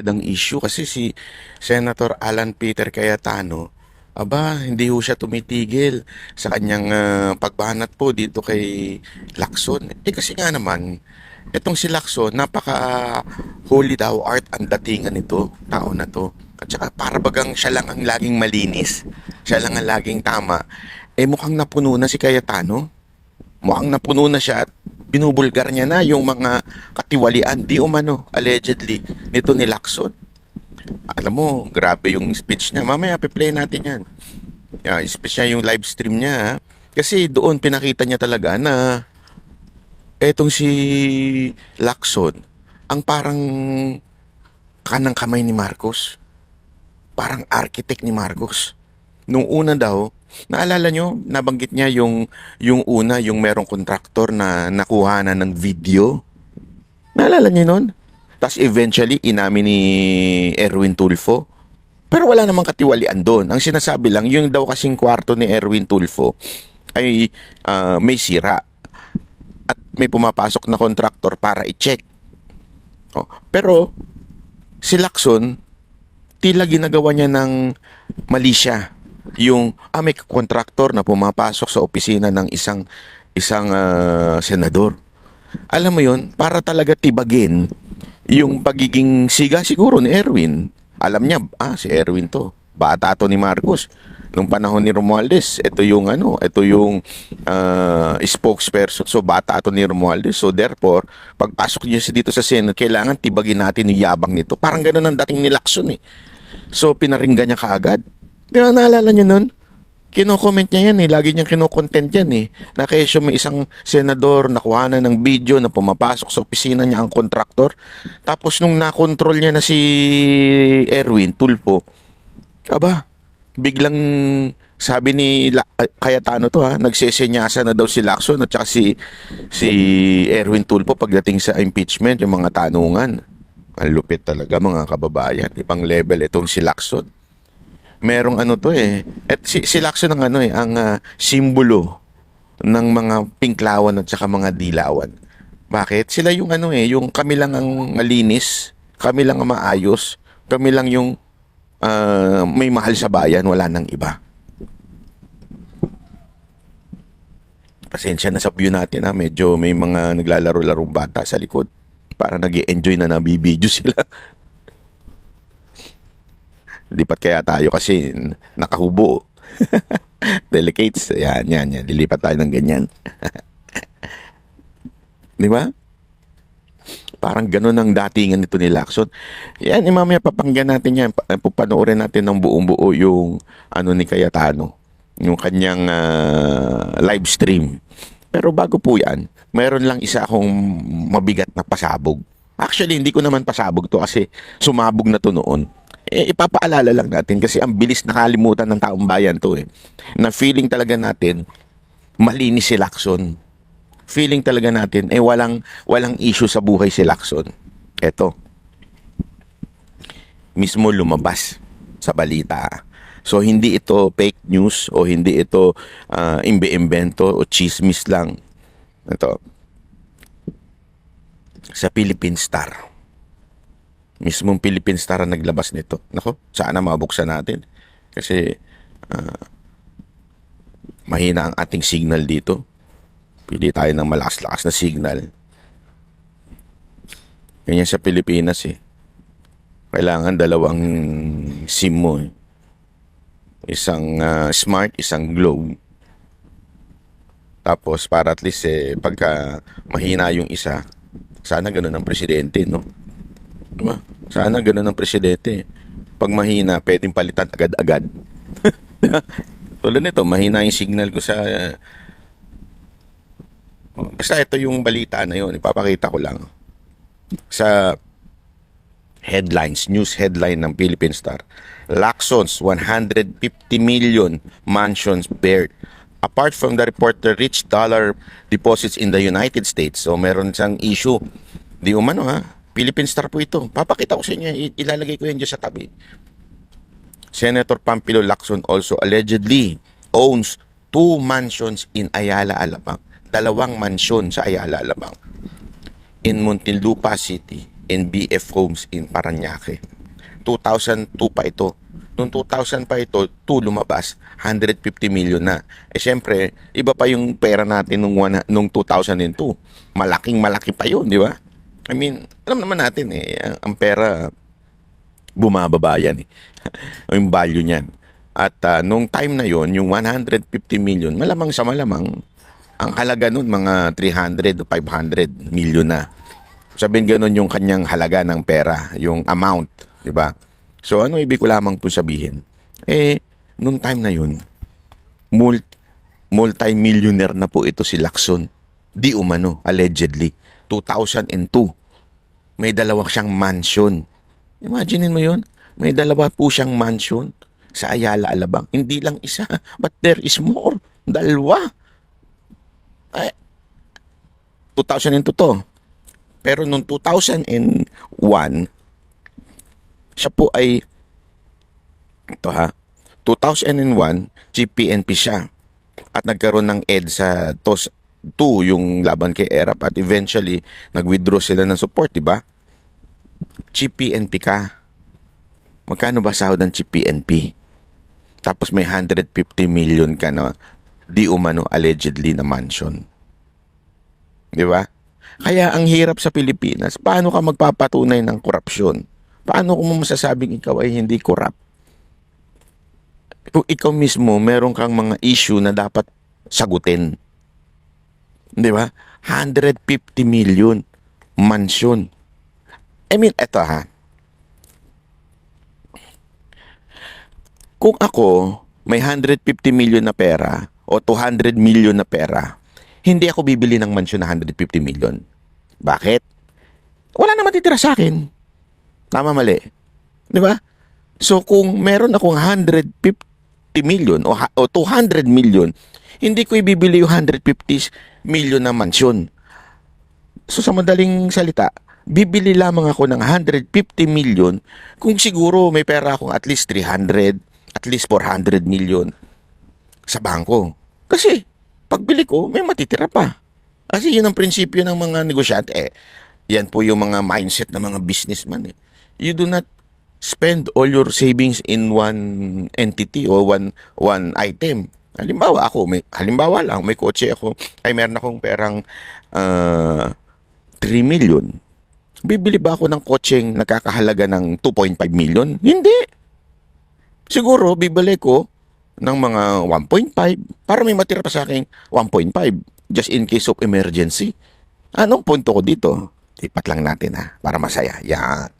Ang issue kasi si Senator Alan Peter Cayetano, aba, hindi ho siya tumitigil sa kanyang pagbanat po dito kay Lacson. Eh kasi nga naman, itong si Lacson, napaka holy daw art ang datingan nito, tao na to. At saka para bagang siya lang ang laging malinis, siya lang ang laging tama. Eh mukhang napuno na si Cayetano, mukhang napuno na siya at binubulgar niya na yung mga katiwalian, di umano, allegedly, nito ni Lacson. Alam mo, grabe yung speech niya. Mamaya, piplay natin yan. Speech niya, yung live stream niya. Ha? Kasi doon pinakita niya talaga na etong si Lacson, ang parang kanang kamay ni Marcos. Parang architect ni Marcos. Nung una daw, naalala nyo, nabanggit niya yung una, yung merong kontraktor na nakuha na ng video. Naalala niyo nun? Tapos eventually, inamin ni Erwin Tulfo. Pero wala namang katiwalian doon. Ang sinasabi lang, yung daw kasing kwarto ni Erwin Tulfo ay may sira. At may pumapasok na kontraktor para i-check. Oh, pero si Lacson, tila ginagawa niya ng mali siya. Yung may kontraktor na pumapasok sa opisina ng isang senador. Alam mo yon, para talaga tibagin yung pagiging siga siguro ni Erwin. Alam niya, si Erwin to. Bata to ni Marcos. Nung panahon ni Romualdez, ito yung spokesperson. So bata to ni Romualdez. So therefore, pagpasok niya dito sa Senate, kailangan tibagin natin yung yabang nito. Parang ganun ang dating ni Lacson eh. So pinaringgan niya kaagad. Di ba naalala niyo nun? Kino-comment niya yan eh. Lagi niyang kino-content yan eh. Na kesyo may isang senador nakuha na ng video na pumapasok sa opisina niya ang kontraktor. Tapos nung nakontrol niya na si Erwin Tulfo, aba, biglang sabi ni Cayetano to nagsesenyasa na daw si Lacson at saka si Erwin Tulfo pagdating sa impeachment, yung mga tanungan. Ang lupit talaga mga kababayan. Ibang level itong si Lacson. Merong to eh. At si Lacson ang ang simbolo ng mga pinklawan at saka mga dilawan. Bakit? Sila yung yung kami lang ang malinis, kami lang ang maayos, kami lang yung may mahal sa bayan, wala nang iba. Pasensya na sa view natin medyo may mga naglalaro-larong bata sa likod. Para nag-i-enjoy na nabibideo sila. Lipat kaya tayo kasi nakahubo. Delicates. Yan. Lilipat tayo ng ganyan. Di ba? Parang ganun ang datingan nito ni Lacson. Yan, mamaya papanggan natin yan. Pupanoorin natin ng buong-buo yung ni Cayetano. Yung kanyang live stream. Pero bago po yan, mayroon lang isa akong mabigat na pasabog. Actually, hindi ko naman pasabog to kasi sumabog na to noon. Ipapaalala lang natin kasi ang bilis nakalimutan ng taong bayan to na feeling talaga natin malinis si Lacson. Feeling talaga natin walang issue sa buhay si Lacson. Eto. Mismo lumabas sa balita. So hindi ito fake news o hindi ito imbe-imbento o chismis lang. Ito. Sa Philippine Star. Mismong Philippine Star ang naglabas nito. Nako, sana mabuksan natin. Kasi mahina ang ating signal dito. Pili tayo ng malakas-lakas na signal. Ganyan sa Pilipinas eh. Kailangan dalawang SIM mo eh. Isang smart, isang Globe. Tapos para at least pagka mahina yung isa, sana ganun ang presidente, no? Diba? Sana ganun ang presidente. Pag mahina, pwedeng palitan agad-agad. Tulad nito, mahina yung signal ko sa basta ito yung balita na yun, ipapakita ko lang sa headlines, news headline ng Philippine Star. Lacson's 150 million mansions bared. Apart from the reporter rich dollar deposits in the United States. So meron siyang issue. Di umano Philippine Star po ito. Papakita ko sa inyo, ilalagay ko yan dyan sa tabi. Senator Pampilo Lacson also allegedly owns 2 mansions in Ayala, Alabang. 2 mansyon sa Ayala, Alabang. In Muntinlupa City, and BF Homes in Parañaque. 2002 pa ito. Noong 2000 pa ito, 2 lumabas, 150 million na. Eh syempre, iba pa yung pera natin nung 2002. Malaking malaki pa yun, di ba? I mean, alam naman natin ang pera bumababa yan eh. Yung value niyan. At nung time na yon, yung 150 million, malamang sa malamang, ang halaga nun mga 300 o 500 million na. Sabihin ganun yung kanyang halaga ng pera, yung amount, di ba? So ano ibig ko lamang po sabihin? Nung time na yun, multi-millionaire na po ito si Lacson. Di umano, allegedly. 2002, may dalawa siyang mansion. Imaginin mo yun? May dalawa po siyang mansion sa Ayala, Alabang. Hindi lang isa, but there is more. Dalawa. 2002 to. Pero noong 2001, siya po ay, 2001, Chief PNP siya. At nagkaroon ng EDSA TOS 2, yung laban kay ERAP. At eventually, nag-withdraw sila ng support, di ba? Chief PNP ka. Magkano ba sahod ng Chief PNP? Tapos may 150 million ka na di umano allegedly na mansion. Di ba? Kaya ang hirap sa Pilipinas, paano ka magpapatunay ng korupsyon? Paano kung masasabing ikaw ay hindi korap? Kung ikaw mismo, meron kang mga issue na dapat sagutin. Di ba? 150 million mansion. I mean, eto kung ako may 150 million na pera o 200 million na pera, hindi ako bibili ng mansion na 150 million. Bakit? Wala na matitira sa akin. Tama, mali. Di ba? So kung meron akong 150 million o 200 million, hindi ko ibibili yung 150 million na mansion. So sa madaling salita, bibili lamang ako ng 150 million kung siguro may pera akong at least 300, at least 400 million sa bangko. Kasi pagbili ko, may matitira pa. Kasi yun ang prinsipyo ng mga negosyante. Yan po yung mga mindset ng mga businessman. You do not spend all your savings in one entity or one item. Halimbawa lang, may kotse ako, meron akong perang 3 million. Bibili ba ako ng kotseng nakakahalaga ng 2.5 million? Hindi. Siguro, bibili ko ng mga 1.5 para may matira pa sa akin 1.5 just in case of emergency. Anong punto ko dito? Ipat lang natin para masaya. Yan.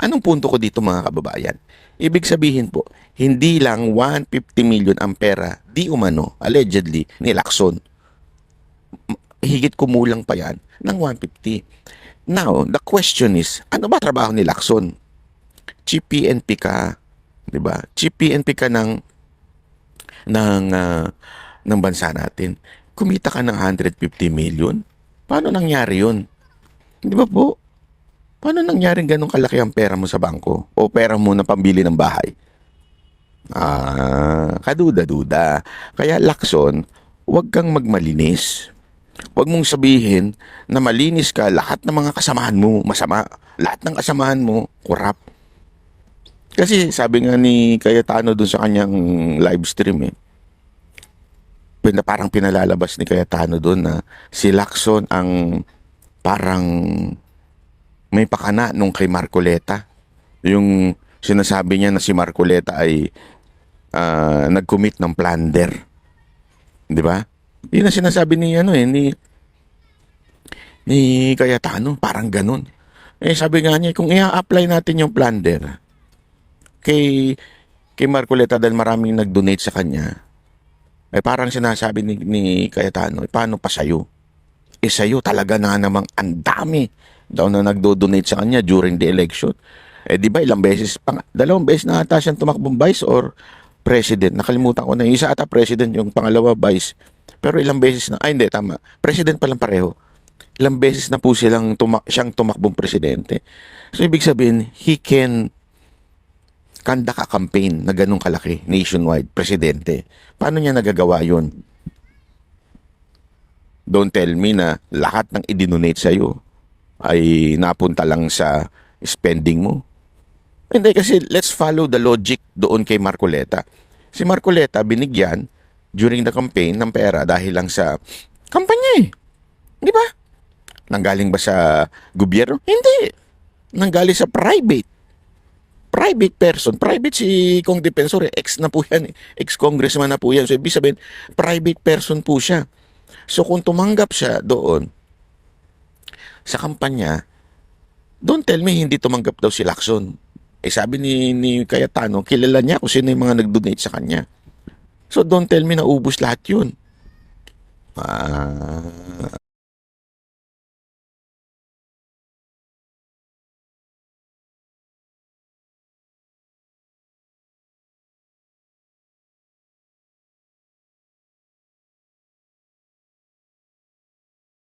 Anong punto ko dito mga kababayan? Ibig sabihin po, hindi lang 150 million ang pera di umano, allegedly, ni Lacson. Higit kumulang pa yan ng 150. Now, the question is, ano ba trabaho ni Lacson? Chief PNP ka, 'di ba? Chief PNP ka ng bansa natin. Kumita ka ng 150 million. Paano nangyari 'yun? 'Di ba po? Paano nangyari ganun kalaki ang pera mo sa bangko o pera mo na pambili ng bahay? Kaduda-duda. Kaya Lacson, huwag kang magmalinis. Huwag mong sabihin na malinis ka, lahat ng mga kasamahan mo masama. Lahat ng kasamahan mo korap. Kasi sabi nga ni Cayetano doon sa kanyang live stream parang pinalalabas ni Cayetano doon na si Lacson ang parang may pakana nung kay Marcoleta. Yung sinasabi niya na si Marcoleta ay nag-commit ng plunder. 'Di ba? Yun ang sinasabi ni ni Cayetano, parang ganun. Sabi nga niya, kung i-apply natin yung plunder kay Marcoleta dahil maraming nag-donate sa kanya, parang sinasabi ni Cayetano, paano pa sa'yo? Sa'yo talaga na namang ang dami daw na nagdo-donate sa kanya during the election. Di ba ilang beses, dalawang beses na ata siyang tumakbong vice or president. Nakalimutan ko na. Yung isa ata president, yung pangalawa vice. Pero ilang beses na, hindi, tama. President pa lang pareho. Ilang beses na po siyang tumakbong presidente. So, ibig sabihin, he can conduct a campaign na ganun kalaki, nationwide, presidente. Paano niya nagagawa yun? Don't tell me na lahat ng idinonate sa'yo ay napunta lang sa spending mo. Hindi kasi let's follow the logic doon kay Marcoleta. Si Marcoleta binigyan during the campaign ng pera dahil lang sa kampanya eh. Di ba? Nanggaling ba sa gobyerno? Hindi. Nanggaling sa private. Private person. Private si Kong Defensor eh. Ex na po yan eh. Ex-congressman na po yan. So ibig sabihin, private person po siya. So kung tumanggap siya doon sa kampanya, don't tell me hindi tumanggap daw si Lacson. Eh sabi ni Cayetano, kilala niya kung sino yung mga nag-donate sa kanya. So don't tell me na ubus lahat yun. Ah,